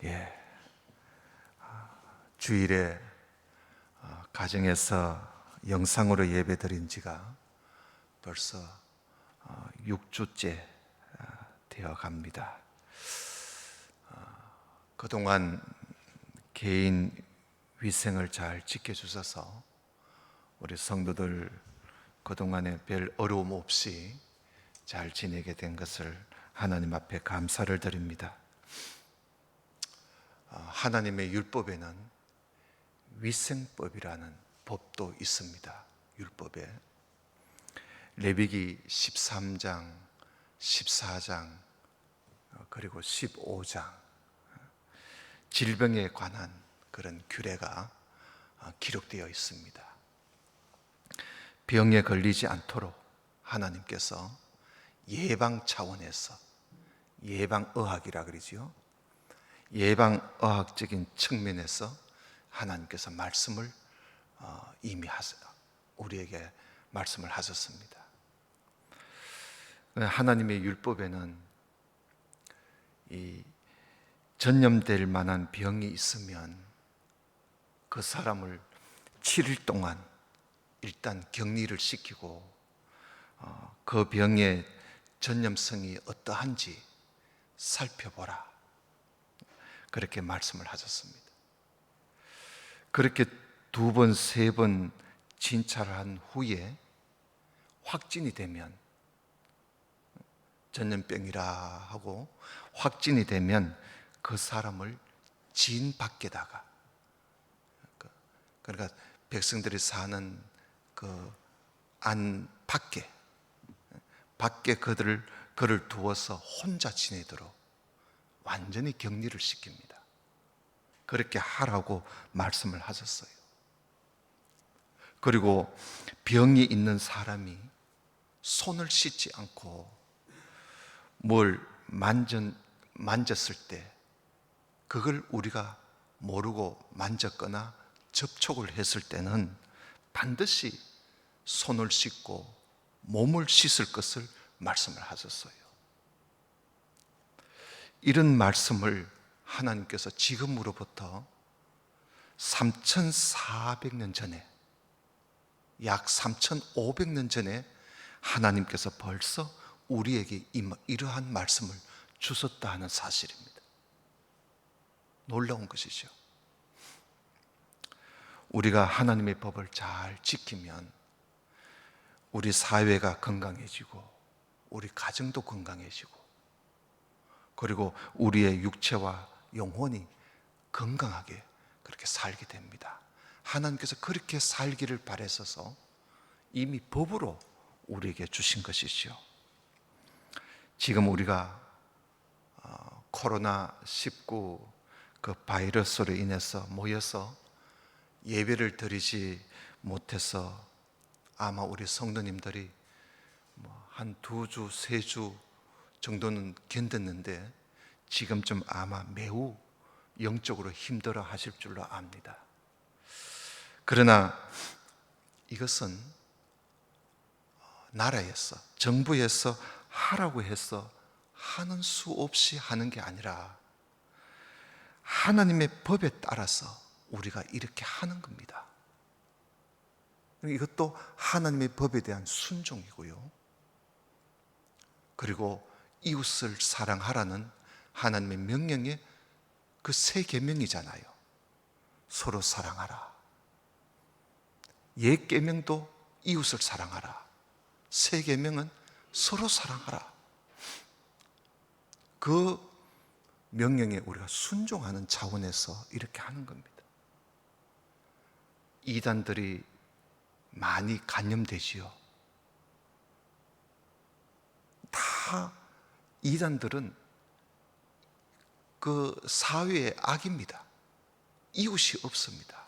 예, 주일에 가정에서 영상으로 예배드린 지가 벌써 6주째 되어 갑니다. 그동안 개인 위생을 잘 지켜주셔서 우리 성도들 그동안에 별 어려움 없이 잘 지내게 된 것을 하나님 앞에 감사를 드립니다. 하나님의 율법에는 위생법이라는 법도 있습니다. 율법에 레위기 13장, 14장 그리고 15장 질병에 관한 그런 규례가 기록되어 있습니다. 병에 걸리지 않도록 하나님께서 예방 차원에서 예방의학이라 그러지요. 예방의학적인 측면에서 하나님께서 말씀을 이미 우리에게 말씀을 하셨습니다. 하나님의 율법에는 이 전염될 만한 병이 있으면 그 사람을 7일 동안 일단 격리를 시키고 그 병의 전염성이 어떠한지 살펴보라, 그렇게 말씀을 하셨습니다. 그렇게 2번, 3번 진찰을 한 후에 확진이 되면, 전염병이라 하고 확진이 되면 그 사람을 진 밖에다가, 그러니까 백성들이 사는 그 안 밖에 그를 두어서 혼자 지내도록 완전히 격리를 시킵니다. 그렇게 하라고 말씀을 하셨어요. 그리고 병이 있는 사람이 손을 씻지 않고 뭘 만졌을 때 그걸 우리가 모르고 만졌거나 접촉을 했을 때는 반드시 손을 씻고 몸을 씻을 것을 말씀을 하셨어요. 이런 말씀을 하나님께서 지금으로부터 3,400년 전에, 약 3,500년 전에 하나님께서 벌써 우리에게 이러한 말씀을 주셨다 하는 사실입니다. 놀라운 것이죠. 우리가 하나님의 법을 잘 지키면 우리 사회가 건강해지고 우리 가정도 건강해지고 그리고 우리의 육체와 영혼이 건강하게 그렇게 살게 됩니다. 하나님께서 그렇게 살기를 바라셔서 이미 법으로 우리에게 주신 것이죠. 지금 우리가 코로나19 그 바이러스로 인해서 모여서 예배를 드리지 못해서 아마 우리 성도님들이 한 2주, 3주 정도는 견뎠는데 지금쯤 아마 매우 영적으로 힘들어 하실 줄로 압니다. 그러나 이것은 나라에서, 정부에서 하라고 해서 하는 수 없이 하는 게 아니라 하나님의 법에 따라서 우리가 이렇게 하는 겁니다. 이것도 하나님의 법에 대한 순종이고요. 그리고 이웃을 사랑하라는 하나님의 명령의 그 3계명이잖아요. 서로 사랑하라. 옛 계명도 이웃을 사랑하라. 3계명은 서로 사랑하라. 그 명령에 우리가 순종하는 차원에서 이렇게 하는 겁니다. 이단들이 많이 간염되지요. 다 이단들은 그 사회의 악입니다. 이웃이 없습니다.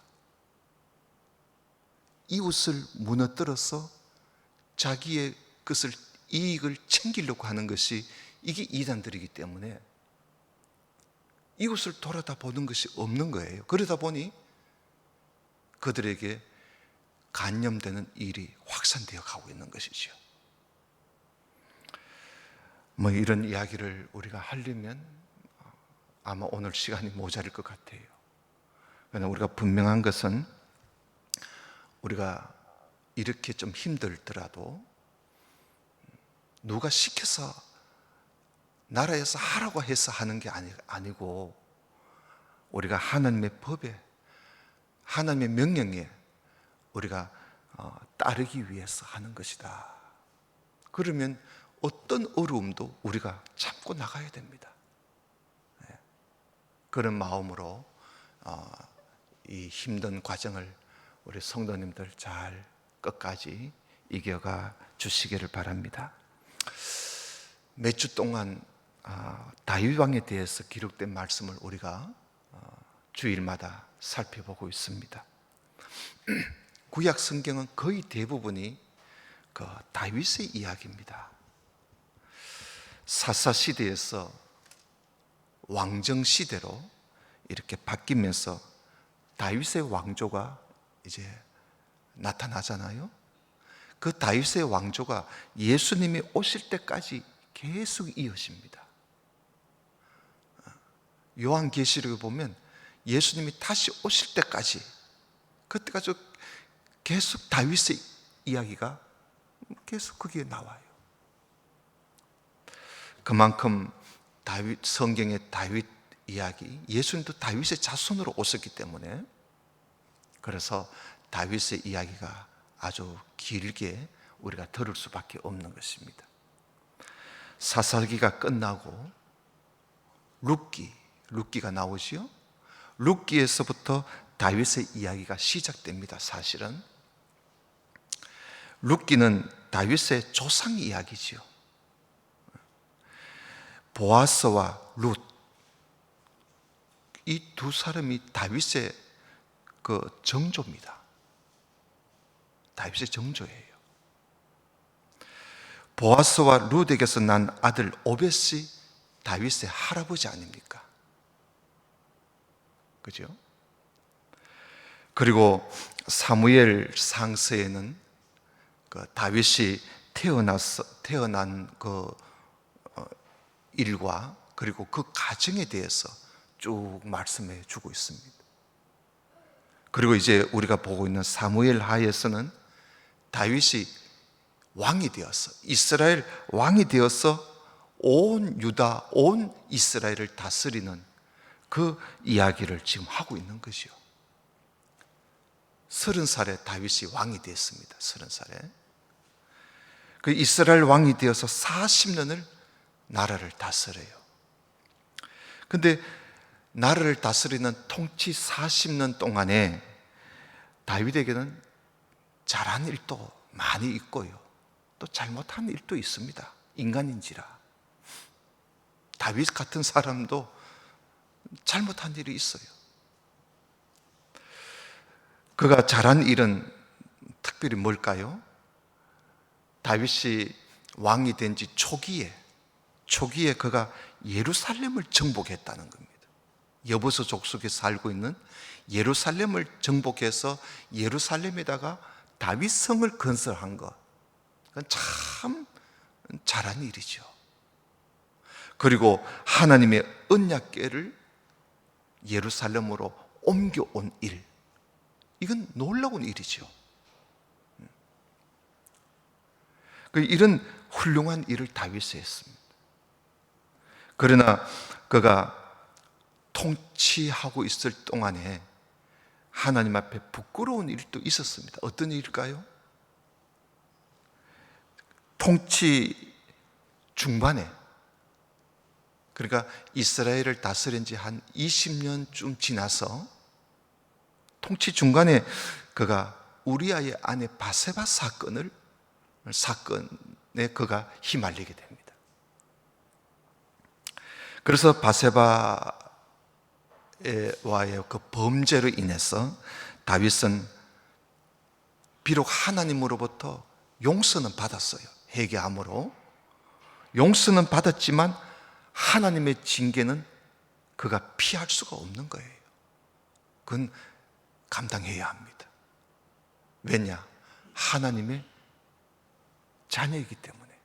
이웃을 무너뜨려서 자기의 것을, 이익을 챙기려고 하는 것이 이게 이단들이기 때문에 이웃을 돌아다보는 것이 없는 거예요. 그러다 보니 그들에게 간염되는 일이 확산되어 가고 있는 것이죠. 이런 이야기를 우리가 하려면 아마 오늘 시간이 모자랄 것 같아요. 그러나 우리가 분명한 것은 우리가 이렇게 좀 힘들더라도 누가 시켜서 나라에서 하라고 해서 하는 게 아니고 우리가 하나님의 법에, 하나님의 명령에 우리가 따르기 위해서 하는 것이다. 그러면 어떤 어려움도 우리가 참고 나가야 됩니다. 그런 마음으로 이 힘든 과정을 우리 성도님들 잘 끝까지 이겨가 주시기를 바랍니다. 몇 주 동안 다윗 왕에 대해서 기록된 말씀을 우리가 주일마다 살펴보고 있습니다. 구약 성경은 거의 대부분이 그 다윗의 이야기입니다. 사사 시대에서 왕정 시대로 이렇게 바뀌면서 다윗의 왕조가 이제 나타나잖아요. 그 다윗의 왕조가 예수님이 오실 때까지 계속 이어집니다. 요한계시록에 보면 예수님이 다시 오실 때까지, 그때까지 계속 다윗의 이야기가 계속 거기에 나와요. 그만큼 성경의 다윗 이야기, 예수님도 다윗의 자손으로 오셨기 때문에, 그래서 다윗의 이야기가 아주 길게 우리가 들을 수밖에 없는 것입니다. 사사기가 끝나고 룻기가 나오지요. 룻기에서부터 다윗의 이야기가 시작됩니다. 사실은 룻기는 다윗의 조상 이야기지요. 보아스와 룻, 이 두 사람이 다윗의 그 정조입니다. 다윗의 정조예요. 보아스와 룻에게서 난 아들 오벳이 다윗의 할아버지 아닙니까? 그죠? 그리고 사무엘 상서에는 그 다윗이 태어난 그 일과 그리고 그 가정에 대해서 쭉 말씀해 주고 있습니다. 그리고 이제 우리가 보고 있는 사무엘 하에서는 다윗이 왕이 되어서, 이스라엘 왕이 되어서 온 유다, 온 이스라엘을 다스리는 그 이야기를 지금 하고 있는 것이요. 30살에 다윗이 왕이 되었습니다. 30살에. 그 이스라엘 왕이 되어서 40년을 나라를 다스려요. 근데 나라를 다스리는 통치 40년 동안에 다윗에게는 잘한 일도 많이 있고요, 또 잘못한 일도 있습니다. 인간인지라. 다윗 같은 사람도 잘못한 일이 있어요. 그가 잘한 일은 특별히 뭘까요? 다윗이 왕이 된 지 초기에 그가 예루살렘을 정복했다는 겁니다. 여보서 족속에 살고 있는 예루살렘을 정복해서 예루살렘에다가 다윗성을 건설한 것, 그건 참 잘한 일이죠. 그리고 하나님의 언약궤를 예루살렘으로 옮겨온 일, 이건 놀라운 일이죠. 이런 훌륭한 일을 다윗이 했습니다. 그러나 그가 통치하고 있을 동안에 하나님 앞에 부끄러운 일도 있었습니다. 어떤 일일까요? 통치 중반에, 그러니까 이스라엘을 다스린 지 한 20년쯤 지나서 통치 중간에 그가 우리아의 아내 바세바 사건에 그가 휘말리게 됩니다. 그래서 바세바와의 그 범죄로 인해서 다윗은 비록 하나님으로부터 용서는 받았어요. 회개함으로 용서는 받았지만 하나님의 징계는 그가 피할 수가 없는 거예요. 그건 감당해야 합니다. 왜냐? 하나님의 자녀이기 때문에.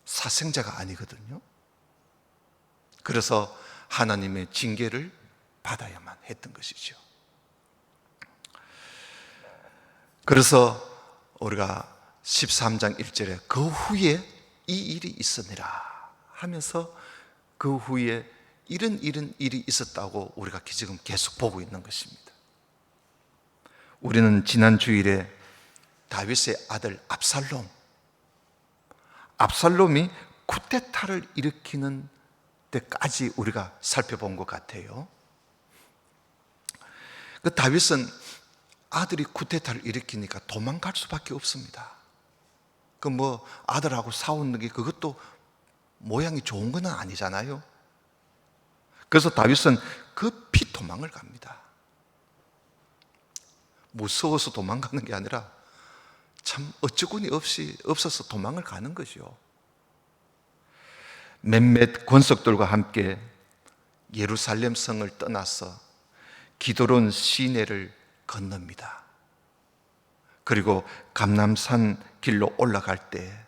사생자가 아니거든요. 그래서 하나님의 징계를 받아야만 했던 것이죠. 그래서 우리가 13장 1절에 그 후에 이 일이 있으니라 하면서 그 후에 이런 일이 있었다고 우리가 지금 계속 보고 있는 것입니다. 우리는 지난 주일에 다윗의 아들 압살롬이 쿠데타를 일으키는 때까지 우리가 살펴본 것 같아요. 그 다윗은 아들이 쿠데타를 일으키니까 도망갈 수밖에 없습니다. 그 아들하고 싸우는 게 그것도 모양이 좋은 건 아니잖아요. 그래서 다윗은 급히 도망을 갑니다. 무서워서 도망가는 게 아니라 참 어처구니 없어서 도망을 가는 거죠. 몇몇 권속들과 함께 예루살렘 성을 떠나서 기드론 시내를 건넙니다. 그리고 감람산 길로 올라갈 때,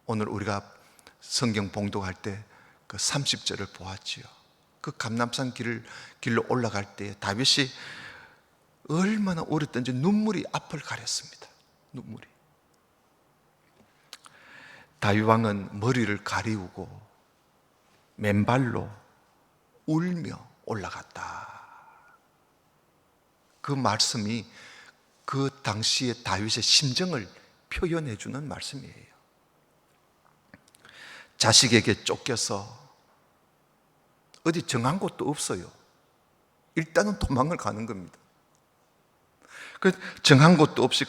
오늘 우리가 성경 봉독할 때 그 30절을 보았지요. 그 감람산 길로 올라갈 때 다윗이 얼마나 울었던지 눈물이 앞을 가렸습니다. 눈물이. 다윗 왕은 머리를 가리우고 맨발로 울며 올라갔다. 그 말씀이 그 당시의 다윗의 심정을 표현해 주는 말씀이에요. 자식에게 쫓겨서 어디 정한 곳도 없어요. 일단은 도망을 가는 겁니다. 그 정한 곳도 없이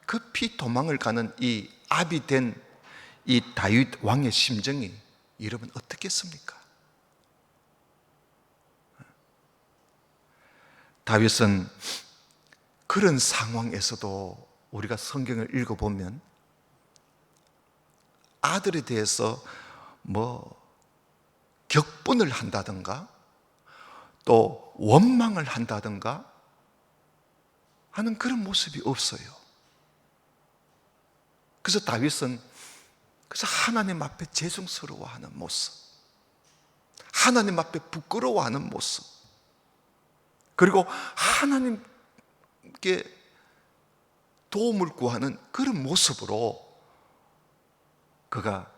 급히 도망을 가는 이 압이 된 이 다윗 왕의 심정이 여러분 어떻겠습니까? 다윗은 그런 상황에서도 우리가 성경을 읽어보면 아들에 대해서 격분을 한다든가 또 원망을 한다든가 하는 그런 모습이 없어요. 그래서 다윗은 하나님 앞에 죄송스러워하는 모습, 하나님 앞에 부끄러워하는 모습, 그리고 하나님께 도움을 구하는 그런 모습으로 그가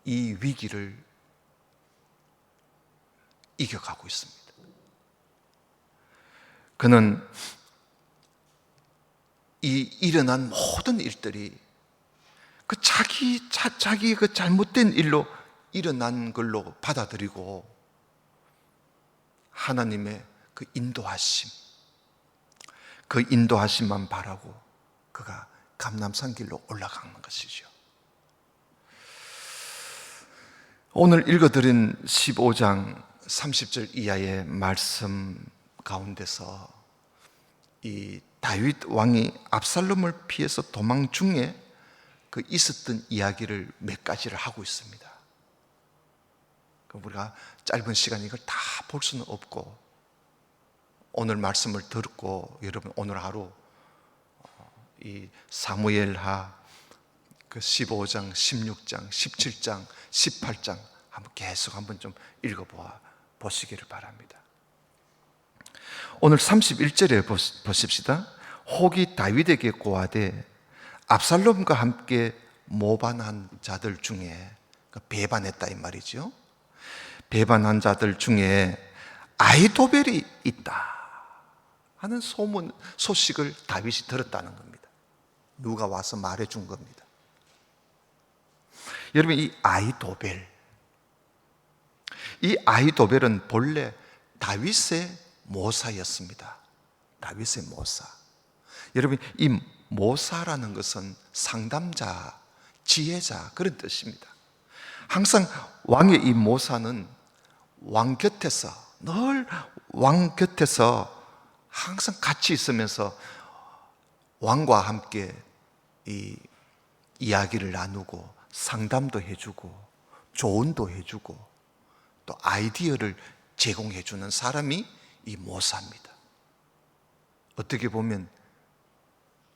이 위기를 이겨가고 있습니다. 그는 이 일어난 모든 일들이 자기 그 잘못된 일로 일어난 걸로 받아들이고 하나님의 그 인도하심만 바라고 그가 감람산 길로 올라가는 것이죠. 오늘 읽어드린 15장 30절 이하의 말씀 가운데서 이 다윗 왕이 압살롬을 피해서 도망 중에 그 있었던 이야기를 몇 가지를 하고 있습니다. 우리가 짧은 시간에 이걸 다 볼 수는 없고 오늘 말씀을 듣고 여러분 오늘 하루 이 사무엘하 그 15장, 16장, 17장, 18장 한번 좀 보시기를 바랍니다. 오늘 31절에 보십시다. 혹이 다윗에게 고하되 압살롬과 함께 모반한 자들 중에 배반했다 이 말이죠. 배반한 자들 중에 아히도벨이 있다 하는 소식을 다윗이 들었다는 겁니다. 누가 와서 말해준 겁니다. 여러분, 이 아히도벨은 본래 다윗의 모사였습니다. 다윗의 모사. 여러분, 이 모사라는 것은 상담자, 지혜자 그런 뜻입니다. 항상 왕의 이 모사는 늘 왕 곁에서 항상 같이 있으면서 왕과 함께 이 이야기를 나누고 상담도 해주고 조언도 해주고 또 아이디어를 제공해주는 사람이 이 모사입니다. 어떻게 보면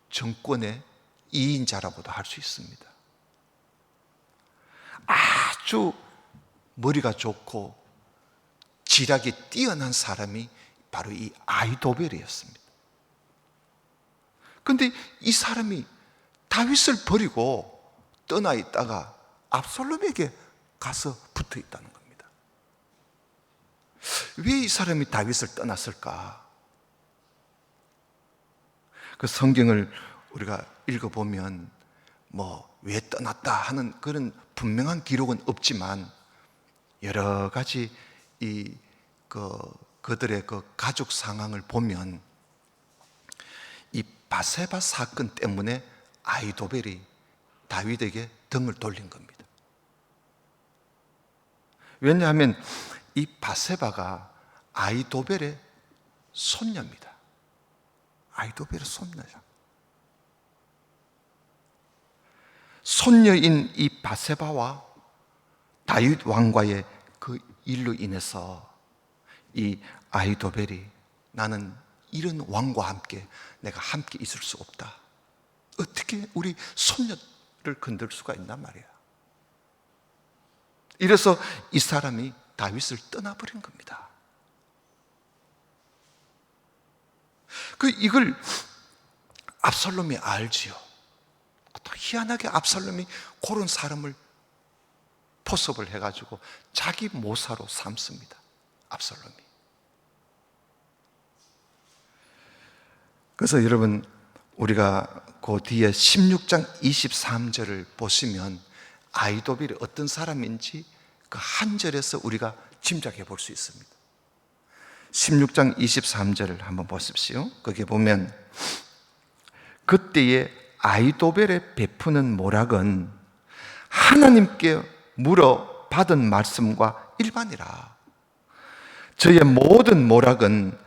정권의 2인자라고도 할 수 있습니다. 아주 머리가 좋고 지략이 뛰어난 사람이 바로 이 아히도벨이었습니다. 그런데 이 사람이 다윗을 버리고 떠나 있다가 압살롬에게 가서 붙어 있다는 겁니다. 왜 이 사람이 다윗을 떠났을까? 그 성경을 우리가 읽어보면 왜 떠났다 하는 그런 분명한 기록은 없지만 여러 가지 그들의 그 가족 상황을 보면 이 바세바 사건 때문에 아히도벨이 다윗에게 등을 돌린 겁니다. 왜냐하면 이 바세바가 아히도벨의 손녀입니다. 아히도벨의 손녀죠. 손녀인 이 바세바와 다윗 왕과의 그 일로 인해서 이 아히도벨이 나는 이런 왕과 함께 내가 함께 있을 수 없다. 어떻게 우리 손녀를 건들 수가 있단 말이야. 이래서 이 사람이 다윗을 떠나버린 겁니다. 이걸 압살롬이 알지요. 또 희한하게 압살롬이 그런 사람을 포섭을 해가지고 자기 모사로 삼습니다. 압살롬이. 그래서 여러분, 우리가 그 뒤에 16장 23절을 보시면 아히도벨이 어떤 사람인지 그 한 절에서 우리가 짐작해 볼 수 있습니다. 16장 23절을 한번 보십시오. 거기에 보면 그때에 아히도벨의 베푸는 모략은 하나님께 물어 받은 말씀과 일반이라. 저의 모든 모략은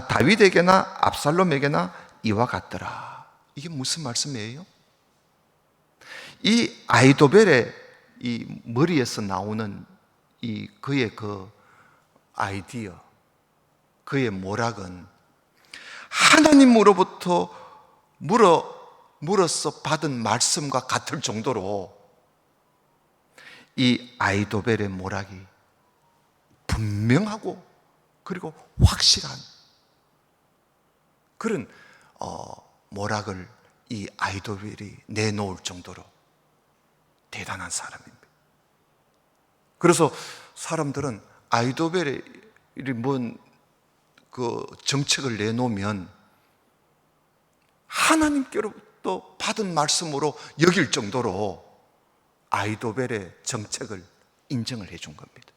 다윗에게나 압살롬에게나 이와 같더라. 이게 무슨 말씀이에요? 이 아히도벨의 이 머리에서 나오는 그의 그 아이디어, 그의 모략은 하나님으로부터 물어서 받은 말씀과 같을 정도로 이 아히도벨의 모략이 분명하고 그리고 확실한 그런 모략을 이 아히도벨이 내놓을 정도로 대단한 사람입니다. 그래서 사람들은 아히도벨이 그 정책을 내놓으면 하나님께로부터 받은 말씀으로 여길 정도로 아히도벨의 정책을 인정을 해준 겁니다.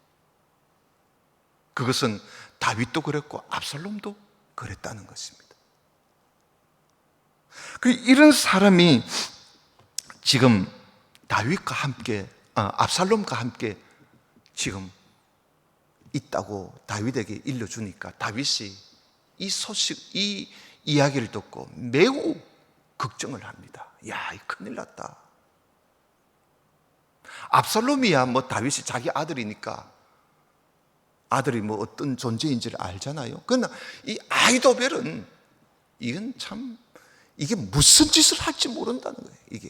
그것은 다윗도 그랬고 압살롬도 그랬다는 것입니다. 이런 사람이 지금 다윗과 함께 압살롬과 함께 지금 있다고 다윗에게 일러주니까 다윗이 이 소식, 이 이야기를 듣고 매우 걱정을 합니다. 야, 큰일 났다. 압살롬이야 다윗이 자기 아들이니까 아들이 어떤 존재인지를 알잖아요. 그러나 이 아히도벨은 이게 무슨 짓을 할지 모른다는 거예요. 이게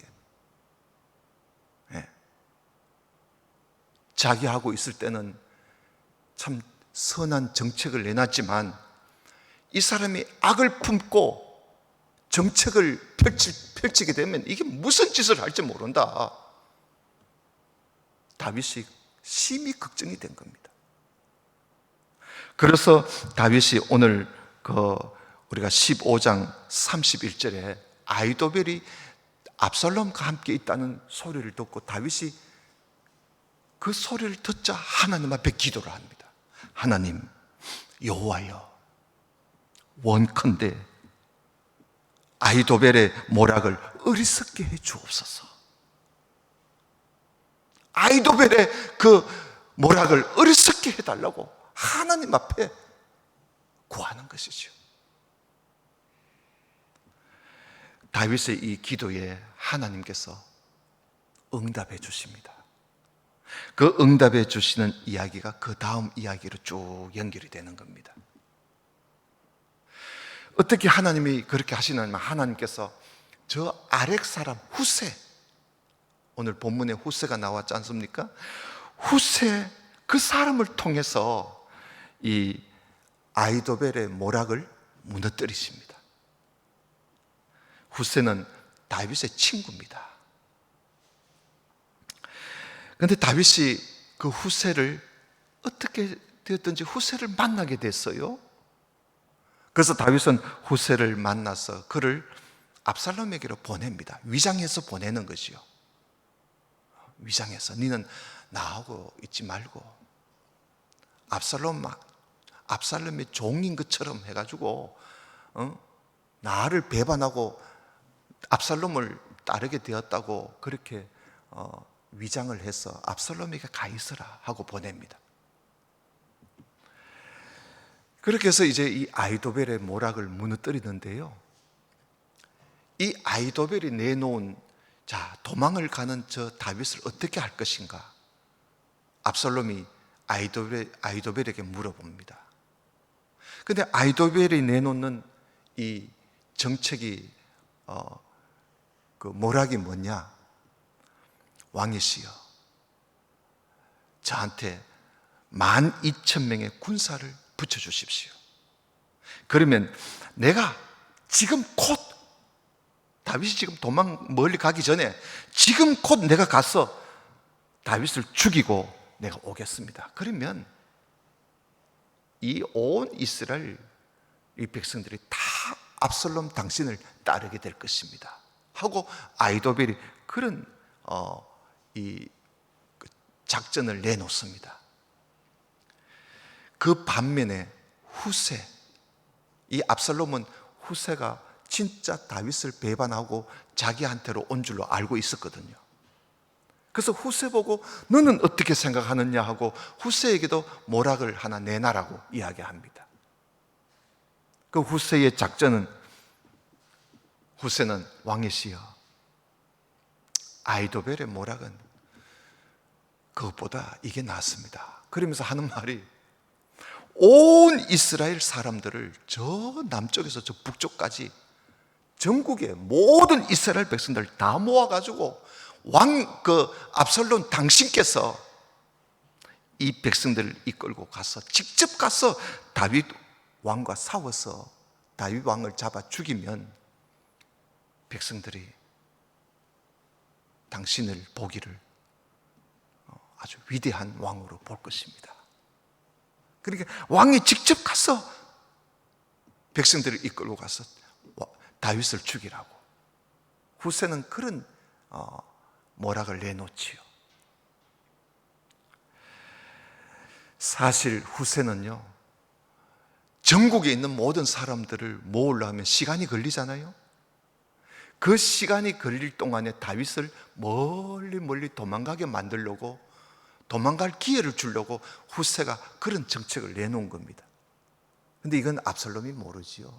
자기 하고 있을 때는 참 선한 정책을 내놨지만 이 사람이 악을 품고 정책을 펼치게 되면 이게 무슨 짓을 할지 모른다. 다윗이 심히 걱정이 된 겁니다. 그래서 다윗이 오늘 우리가 15장 31절에 아히도벨이 압살롬과 함께 있다는 소리를 듣고 다윗이 그 소리를 듣자 하나님 앞에 기도를 합니다. 하나님, 여호와여, 원컨대 아히도벨의 모략을 어리석게 해 주옵소서. 아히도벨의 그 모략을 어리석게 해달라고 하나님 앞에 구하는 것이죠. 다윗의 이 기도에 하나님께서 응답해 주십니다. 그 응답해 주시는 이야기가 그 다음 이야기로 쭉 연결이 되는 겁니다. 어떻게 하나님이 그렇게 하시냐면 하나님께서 저 아렉 사람 후세, 오늘 본문에 후세가 나왔지 않습니까? 후세 그 사람을 통해서 이 아히도벨의 모락을 무너뜨리십니다. 후세는 다윗의 친구입니다. 그런데 다윗이 그 후세를 어떻게 되었든지 후세를 만나게 됐어요. 그래서 다윗은 후세를 만나서 그를 압살롬에게로 보냅니다. 위장해서 보내는 것이요. 위장해서 너는 나하고 있지 말고 압살롬의 종인 것처럼 해가지고 나를 배반하고 압살롬을 따르게 되었다고 그렇게 위장을 해서 압살롬에게 가 있어라 하고 보냅니다. 그렇게 해서 이제 이 아히도벨의 모락을 무너뜨리는데요, 이 아히도벨이 내놓은 도망을 가는 저 다윗을 어떻게 할 것인가, 압살롬이 아히도벨에게 물어봅니다. 그런데 아히도벨이 내놓는 이 정책이 그 모락이 뭐냐? 왕이시여, 저한테 12,000명의 군사를 붙여주십시오. 그러면 내가 지금 곧, 다윗이 지금 도망 멀리 가기 전에 지금 곧 내가 가서 다윗을 죽이고 내가 오겠습니다. 그러면 이 온 이스라엘 이 백성들이 다 압살롬 당신을 따르게 될 것입니다 하고 아히도벨이 그런 이 작전을 내놓습니다. 그 반면에 후세, 이 압살롬은 후세가 진짜 다윗을 배반하고 자기한테로 온 줄로 알고 있었거든요. 그래서 후세 보고 너는 어떻게 생각하느냐 하고 후세에게도 모락을 하나 내놔라고 이야기합니다. 그 후세의 작전은, 후세는 왕이시여, 아히도벨의 모락은 그것보다 이게 낫습니다. 그러면서 하는 말이, 온 이스라엘 사람들을 저 남쪽에서 저 북쪽까지 전국의 모든 이스라엘 백성들 다 모아가지고 압살롬 당신께서 이 백성들을 이끌고 가서 직접 가서 다윗 왕과 싸워서 다윗 왕을 잡아 죽이면 백성들이 당신을 보기를 아주 위대한 왕으로 볼 것입니다. 그러니까 왕이 직접 가서 백성들을 이끌고 가서 다윗을 죽이라고. 후세는 그런 모락을 내놓지요. 사실 후세는요, 전국에 있는 모든 사람들을 모으려면 시간이 걸리잖아요. 그 시간이 걸릴 동안에 다윗을 멀리 도망가게 만들려고, 도망갈 기회를 주려고 후세가 그런 정책을 내놓은 겁니다. 근데 이건 압살롬이 모르지요.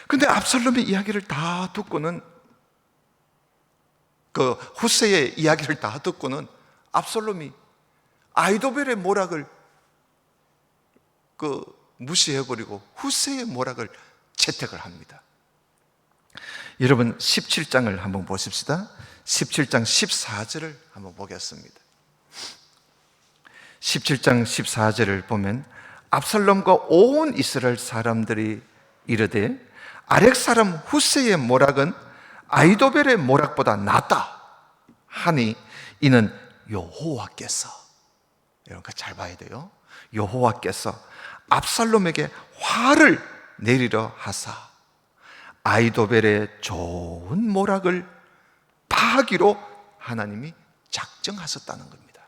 근데 압살롬의 이야기를 다 듣고는, 그 후세의 이야기를 다 듣고는 압살롬이 아히도벨의 모락을 무시해버리고 후세의 모락을 채택을 합니다. 여러분 17장을 한번 보십시다. 17장 14절을 한번 보겠습니다. 17장 14절을 보면 압살롬과 온 이스라엘 사람들이 이르되 아렉 사람 후세의 모락은 아히도벨의 모락보다 낫다 하니 이는 여호와께서, 이런 거 잘 봐야 돼요. 여호와께서 압살롬에게 화를 내리려 하사 아히도벨의 좋은 모락을 파하기로 하나님이 작정하셨다는 겁니다.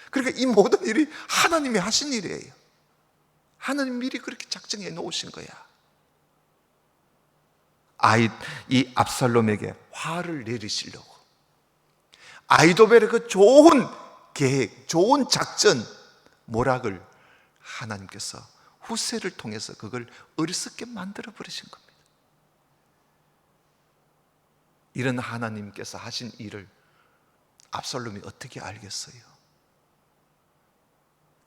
그러니까 이 모든 일이 하나님이 하신 일이에요. 하나님 미리 그렇게 작정해 놓으신 거야. 이 압살롬에게 화를 내리시려고, 아히도벨의 그 좋은 계획, 좋은 작전, 모락을 하나님께서 후세를 통해서 그걸 어리석게 만들어 버리신 겁니다. 이런 하나님께서 하신 일을 압살롬이 어떻게 알겠어요?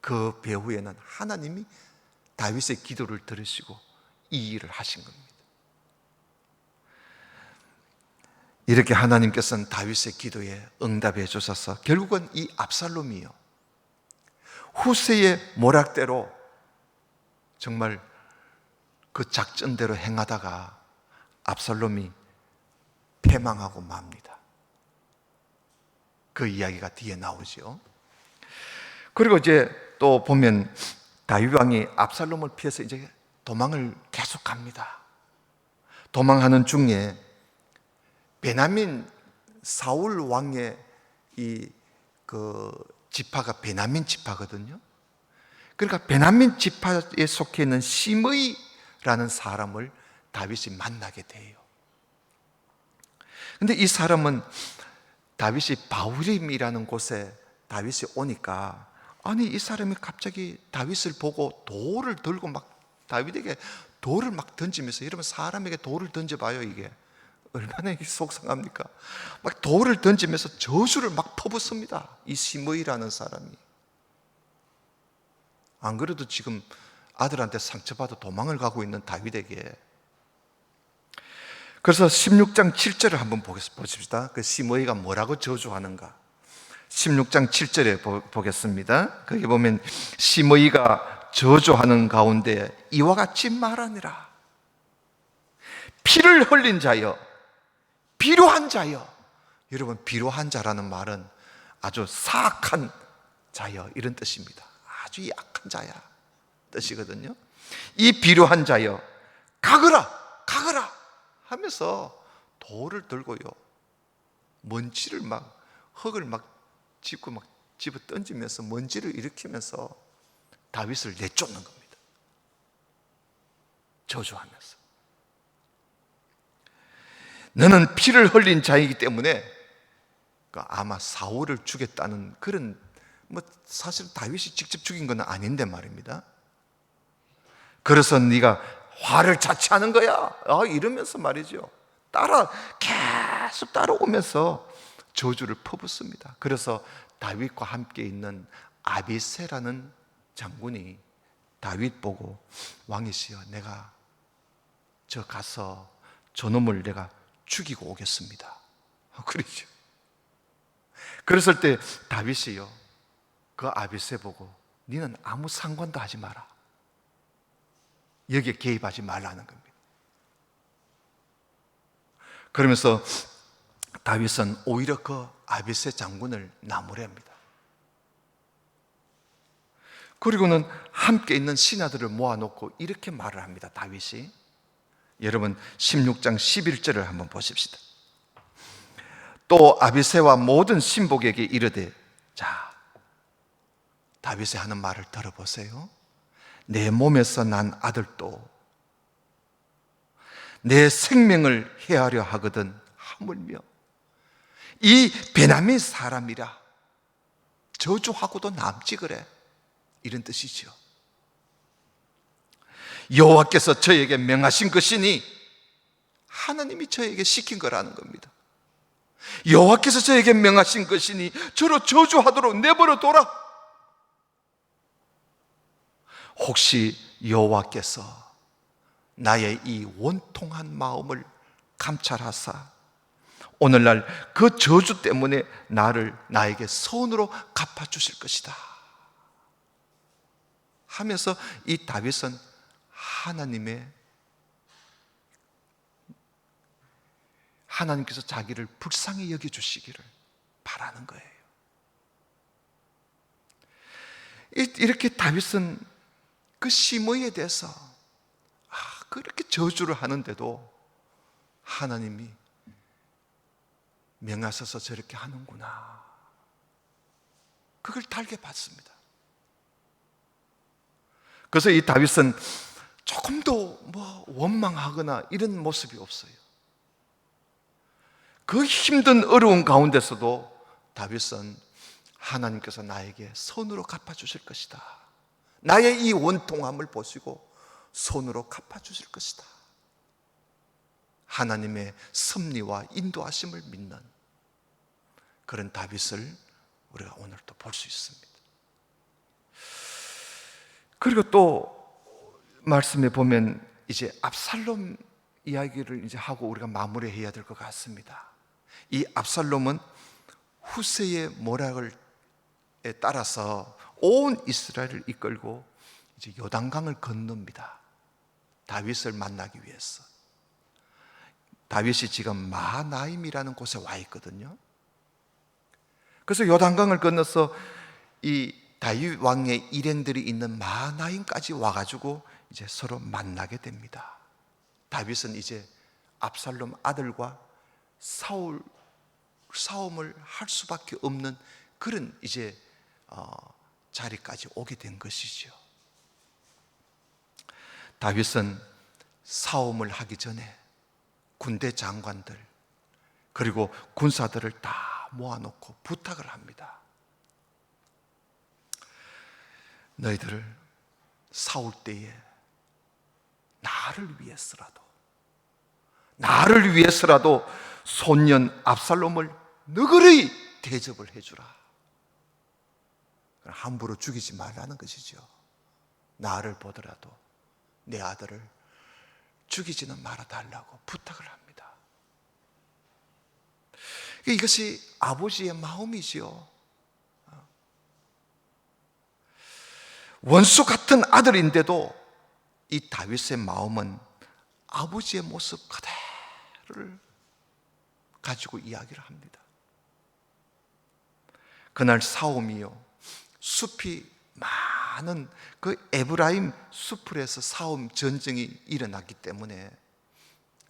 그 배후에는 하나님이 다윗의 기도를 들으시고 이 일을 하신 겁니다. 이렇게 하나님께서는 다윗의 기도에 응답해 주셔서 결국은 이 압살롬이요, 후세의 모략대로 정말 그 작전대로 행하다가 압살롬이 패망하고 맙니다. 그 이야기가 뒤에 나오죠. 그리고 이제 또 보면 다윗 왕이 압살롬을 피해서 이제 도망을 계속합니다. 도망하는 중에 베냐민 사울 왕의 그 지파가 베냐민 지파거든요. 그러니까 베냐민 지파에 속해 있는 시므이라는 사람을 다윗이 만나게 돼요. 근데 이 사람은 다윗이 바후림이라는 곳에 다윗이 오니까, 아니 이 사람이 갑자기 다윗을 보고 돌을 들고 막 다윗에게 돌을 막 던지면서, 여러분 사람에게 돌을 던져봐요, 이게 얼마나 속상합니까? 막 돌을 던지면서 저주를 막 퍼붓습니다, 이 시므이라는 사람이. 안 그래도 지금 아들한테 상처받아 도망을 가고 있는 다윗에게. 그래서 16장 7절을 한번 보십시다. 그 시므이가 뭐라고 저주하는가. 16장 7절에 보겠습니다. 거기 보면 시므이가 저주하는 가운데 이와 같이 말하니라. 피를 흘린 자여, 비료한 자여. 여러분, 비료한 자라는 말은 아주 사악한 자여, 이런 뜻입니다. 아주 약한 자야 뜻이거든요. 이 비료한 자여, 가거라 가거라 하면서 돌을 들고요, 먼지를 막, 흙을 막 짚고 막 집어 던지면서 먼지를 일으키면서 다윗을 내쫓는 겁니다. 저주하면서. 너는 피를 흘린 자이기 때문에, 아마 사울을 죽였다는 그런, 사실 다윗이 직접 죽인 건 아닌데 말입니다. 그래서 네가 화를 자초하는 거야, 이러면서 말이죠, 계속 따라오면서 저주를 퍼붓습니다. 그래서 다윗과 함께 있는 아비새라는 장군이 다윗 보고, 왕이시여, 내가 저 가서 저놈을 내가 죽이고 오겠습니다, 그러죠. 그랬을 때 다윗이요, 그 아비새 보고, 너는 아무 상관도 하지 마라, 여기에 개입하지 말라는 겁니다. 그러면서 다윗은 오히려 그 아비새 장군을 나무래합니다. 그리고는 함께 있는 신하들을 모아놓고 이렇게 말을 합니다, 다윗이. 여러분 16장 11절을 한번 보십시다. 또 아비새와 모든 신복에게 이르되, 자, 다윗이 하는 말을 들어보세요. 내 몸에서 난 아들도 내 생명을 해하려 하거든 하물며 이 베냐민 사람이라 저주하고도 남지 그래, 이런 뜻이죠. 여호와께서 저에게 명하신 것이니, 하나님이 저에게 시킨 거라는 겁니다. 여호와께서 저에게 명하신 것이니 저로 저주하도록 내버려 둬라. 혹시 여호와께서 나의 이 원통한 마음을 감찰하사 오늘날 그 저주 때문에 나에게 선으로 갚아주실 것이다 하면서, 이 다윗은 하나님께서 자기를 불쌍히 여겨주시기를 바라는 거예요. 이렇게 다윗은 그 시므이에 대해서 그렇게 저주를 하는데도 하나님이 명하셔서 저렇게 하는구나, 그걸 달게 봤습니다. 그래서 이 다윗은 조금도 원망하거나 이런 모습이 없어요. 그 힘든 어려운 가운데서도 다윗은 하나님께서 나에게 선으로 갚아주실 것이다, 나의 이 원통함을 보시고 손으로 갚아주실 것이다, 하나님의 섭리와 인도하심을 믿는 그런 다윗을 우리가 오늘도 볼 수 있습니다. 그리고 또 말씀에 보면 이제 압살롬 이야기를 이제 하고 우리가 마무리해야 될 것 같습니다. 이 압살롬은 후세의 모략에 따라서 온 이스라엘을 이끌고 이제 요단강을 건넙니다. 다윗을 만나기 위해서. 다윗이 지금 마하나임이라는 곳에 와 있거든요. 그래서 요단강을 건너서 이 다윗 왕의 일행들이 있는 마하나임까지 와가지고 이제 서로 만나게 됩니다. 다윗은 이제 압살롬 아들과 싸움을 할 수밖에 없는 그런 이제 자리까지 오게 된 것이죠. 다윗은 싸움을 하기 전에 군대 장관들 그리고 군사들을 다 모아놓고 부탁을 합니다. 너희들 싸울 때에 나를 위해서라도 손년 압살롬을 너그러이 대접을 해주라. 함부로 죽이지 말라는 것이죠. 나를 보더라도 내 아들을 죽이지는 말아달라고 부탁을 합니다. 이것이 아버지의 마음이지요. 원수 같은 아들인데도 이 다윗의 마음은 아버지의 모습 그대로를 가지고 이야기를 합니다. 그날 싸움이요, 숲이 많은 그 에브라임 숲풀에서 싸움 전쟁이 일어났기 때문에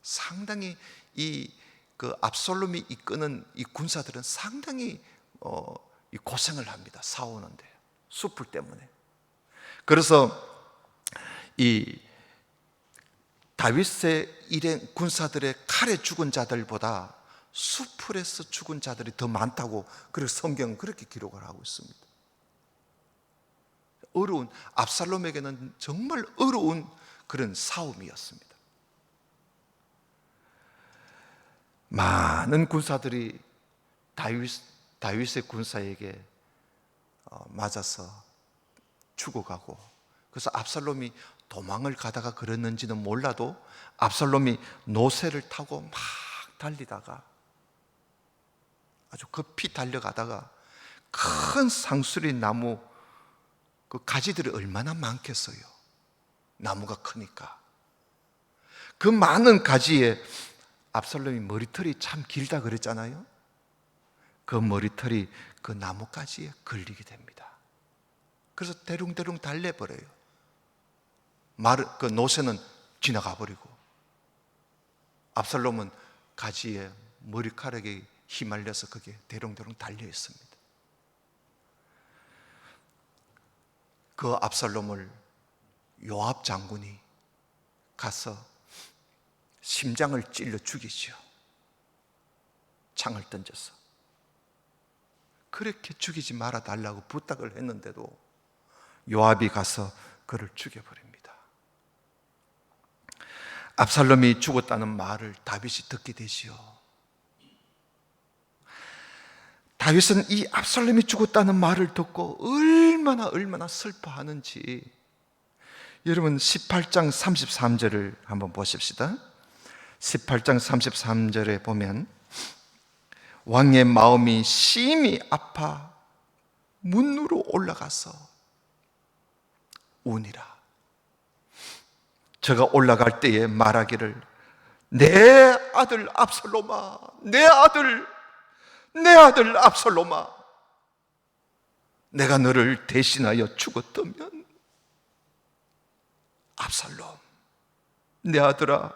상당히 그 압살롬이 이끄는 이 군사들은 상당히 고생을 합니다. 싸우는데 숲풀 때문에. 그래서 이 다윗의 일행 군사들의 칼에 죽은 자들보다 숲풀에서 죽은 자들이 더 많다고 그래서 성경은 그렇게 기록을 하고 있습니다. 어려운, 압살롬에게는 정말 어려운 그런 싸움이었습니다. 많은 군사들이 다윗의 군사에게 맞아서 죽어가고, 그래서 압살롬이 도망을 가다가 그랬는지는 몰라도 압살롬이 노새를 타고 막 달리다가 아주 급히 달려가다가 큰 상수리 나무 그 가지들이 얼마나 많겠어요. 나무가 크니까 그 많은 가지에 압살롬이 머리털이 참 길다 그랬잖아요. 그 머리털이 그 나무가지에 걸리게 됩니다. 그래서 대롱대롱 달래버려요. 그 노새는 지나가 버리고 압살롬은 가지에 머리카락에 휘말려서 그게 대롱대롱 달려 있습니다. 그 압살롬을 요압 장군이 가서 심장을 찔러 죽이죠. 창을 던져서. 그렇게 죽이지 말아 달라고 부탁을 했는데도 요압이 가서 그를 죽여버립니다. 압살롬이 죽었다는 말을 다윗이 듣게 되지요. 다윗은 이 압살롬이 죽었다는 말을 듣고 얼마나 슬퍼하는지, 여러분 18장 33절을 한번 보십시다. 18장 33절에 보면 왕의 마음이 심히 아파 문으로 올라가서 우니라. 저가 올라갈 때에 말하기를 내 아들 압살롬아, 내 아들 압살롬아, 내가 너를 대신하여 죽었다면 압살롬, 내 아들아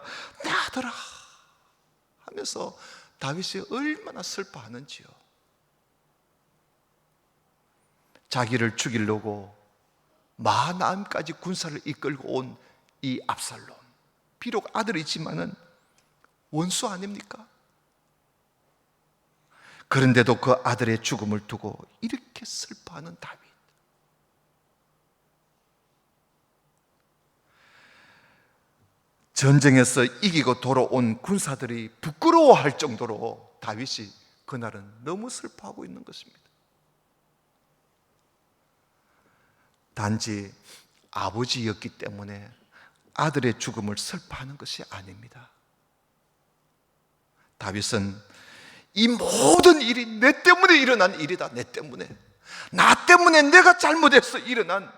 하면서 다윗이 얼마나 슬퍼하는지요. 자기를 죽이려고 마하나임까지 군사를 이끌고 온 이 압살롬, 비록 아들이지만은 원수 아닙니까? 그런데도 그 아들의 죽음을 두고 이렇게 슬퍼하는 다윗. 전쟁에서 이기고 돌아온 군사들이 부끄러워할 정도로 다윗이 그날은 너무 슬퍼하고 있는 것입니다. 단지 아버지였기 때문에 아들의 죽음을 슬퍼하는 것이 아닙니다. 다윗은 이 모든 일이 내 때문에 일어난 일이다. 내 때문에. 나 때문에 내가 잘못해서 일어난,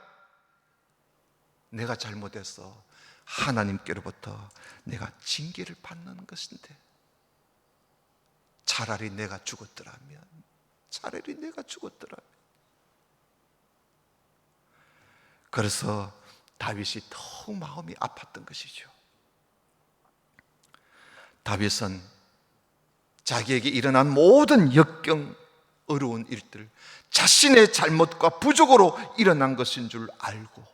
내가 잘못해서 하나님께로부터 내가 징계를 받는 것인데, 차라리 내가 죽었더라면, 차라리 내가 죽었더라면. 그래서 다윗이 더욱 마음이 아팠던 것이죠. 다윗은 자기에게 일어난 모든 역경, 어려운 일들, 자신의 잘못과 부족으로 일어난 것인 줄 알고,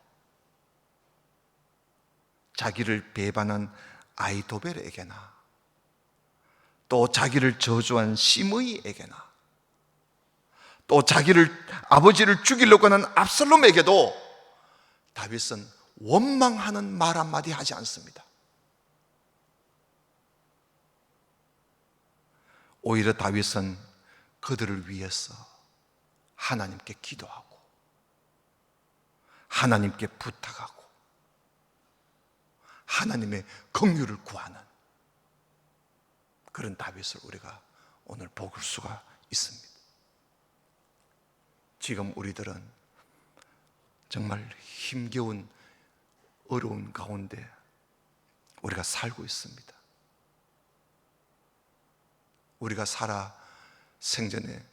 자기를 배반한 아이도벨에게나, 또 자기를 저주한 시므이에게나, 또 자기를, 아버지를 죽이려고 하는 압살롬에게도 다윗은 원망하는 말 한마디 하지 않습니다. 오히려 다윗은 그들을 위해서 하나님께 기도하고 하나님께 부탁하고 하나님의 긍휼을 구하는 그런 다윗을 우리가 오늘 볼 수가 있습니다. 지금 우리들은 정말 힘겨운 어려운 가운데 우리가 살고 있습니다. 우리가 살아 생전에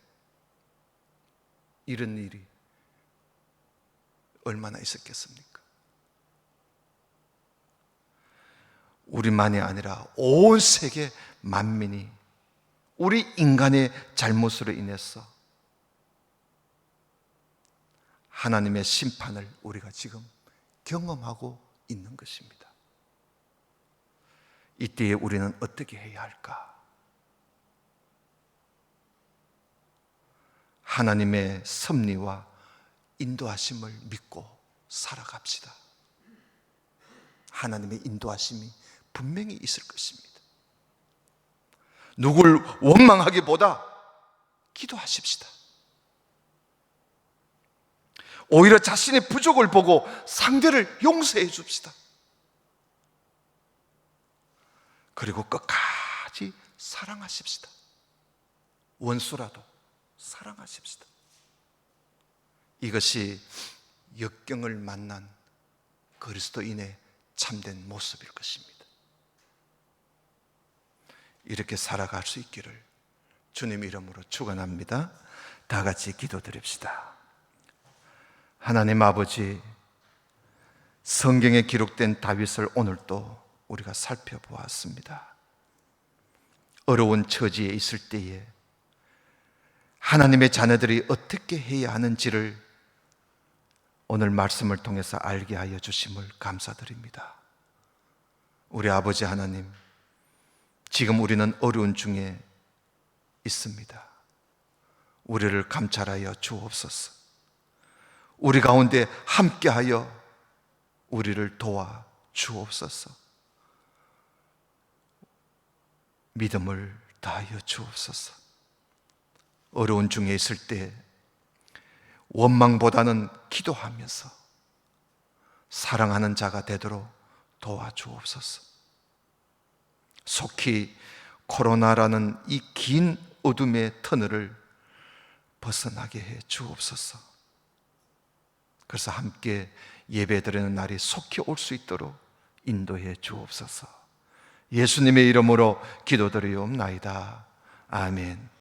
이런 일이 얼마나 있었겠습니까? 우리만이 아니라 온 세계 만민이 우리 인간의 잘못으로 인해서 하나님의 심판을 우리가 지금 경험하고 있는 것입니다. 이때에 우리는 어떻게 해야 할까? 하나님의 섭리와 인도하심을 믿고 살아갑시다. 하나님의 인도하심이 분명히 있을 것입니다. 누굴 원망하기보다 기도하십시다. 오히려 자신의 부족을 보고 상대를 용서해 줍시다. 그리고 끝까지 사랑하십시다. 원수라도 사랑하십시다. 이것이 역경을 만난 그리스도인의 참된 모습일 것입니다. 이렇게 살아갈 수 있기를 주님 이름으로 축원합니다. 다 같이 기도드립시다. 하나님 아버지, 성경에 기록된 다윗을 오늘 또 우리가 살펴보았습니다. 어려운 처지에 있을 때에 하나님의 자녀들이 어떻게 해야 하는지를 오늘 말씀을 통해서 알게 하여 주심을 감사드립니다. 우리 아버지 하나님, 지금 우리는 어려운 중에 있습니다. 우리를 감찰하여 주옵소서. 우리 가운데 함께하여 우리를 도와 주옵소서. 믿음을 다하여 주옵소서. 어려운 중에 있을 때 원망보다는 기도하면서 사랑하는 자가 되도록 도와주옵소서. 속히 코로나라는 이 긴 어둠의 터널을 벗어나게 해 주옵소서. 그래서 함께 예배드리는 날이 속히 올 수 있도록 인도해 주옵소서. 예수님의 이름으로 기도드리옵나이다. 아멘.